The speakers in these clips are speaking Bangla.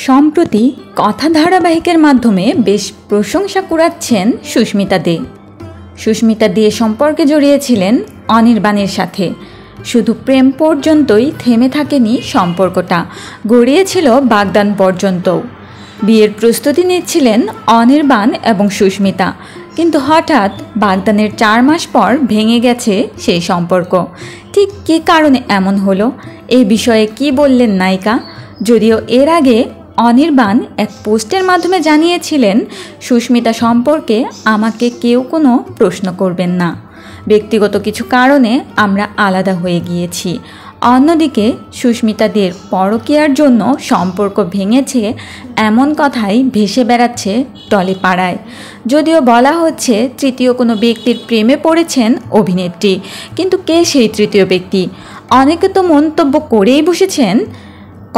সম্প্রতি কথা ধারাবাহিকের মাধ্যমে বেশ প্রশংসা কুড়াচ্ছেন সুস্মিতা দে। সুস্মিতা দে সম্পর্কে জড়িয়েছিলেন অনির্বাণের সাথে। শুধু প্রেম পর্যন্তই থেমে থাকেনি সম্পর্কটা, গড়িয়েছিল বাগদান পর্যন্তও। বিয়ের প্রস্তুতি নিচ্ছিলেন অনির্বাণ এবং সুস্মিতা, কিন্তু হঠাৎ বাগদানের 4 মাস পর ভেঙে গেছে সেই সম্পর্ক। ঠিক কী কারণে এমন হলো, এই বিষয়ে কি বললেন নায়িকা? যদিও এর আগে অনির্বাণ এক পোস্টের মাধ্যমে জানিয়েছিলেন, সুস্মিতা সম্পর্কে আমাকে কেউ কোনো প্রশ্ন করবেন না, ব্যক্তিগত কিছু কারণে আমরা আলাদা হয়ে গিয়েছি। অন্যদিকে সুস্মিতা দের পরকীয়ার জন্য সম্পর্ক ভেঙেছে এমন কথাই ভেসে বেড়াচ্ছে টলি পাড়ায়। যদিও বলা হচ্ছে তৃতীয় কোনো ব্যক্তির প্রেমে পড়েছেন অভিনেত্রী, কিন্তু কে সেই তৃতীয় ব্যক্তি? অনেকে তো মন্তব্য করেই বসেছেন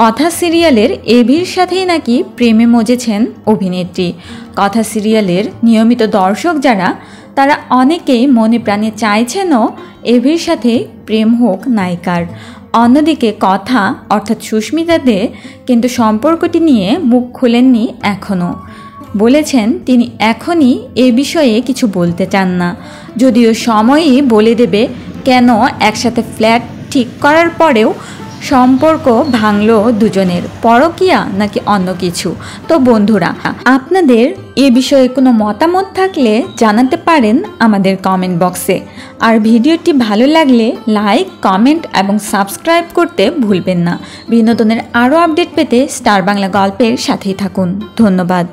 কথা সিরিয়ালের এভির সাথেই নাকি প্রেমে মজেছেন অভিনেত্রী। কথা সিরিয়ালের নিয়মিত দর্শক যারা, তারা অনেকেই মনে প্রাণে চাইছেনও এভির সাথে প্রেম হোক নায়িকার। অন্যদিকে কথা অর্থাৎ সুস্মিতা দে কিন্তু সম্পর্কটি নিয়ে মুখ খুলেননি এখনও। বলেছেন তিনি এখনই এ বিষয়ে কিছু বলতে চান না, যদিও সময়ই বলে দেবে কেন একসাথে ফ্ল্যাট ঠিক করার পরেও সম্পর্ক ভাঙলো দুজনের, পরকীয়া নাকি অন্য কিছু। তো বন্ধুরা, আপনাদের এ বিষয়ে কোনো মতামত থাকলে জানাতে পারেন আমাদের কমেন্ট বক্সে। আর ভিডিওটি ভালো লাগলে লাইক, কমেন্ট এবং সাবস্ক্রাইব করতে ভুলবেন না। বিনোদনের আরও আপডেট পেতে স্টার বাংলা গল্পের সাথেই থাকুন। ধন্যবাদ।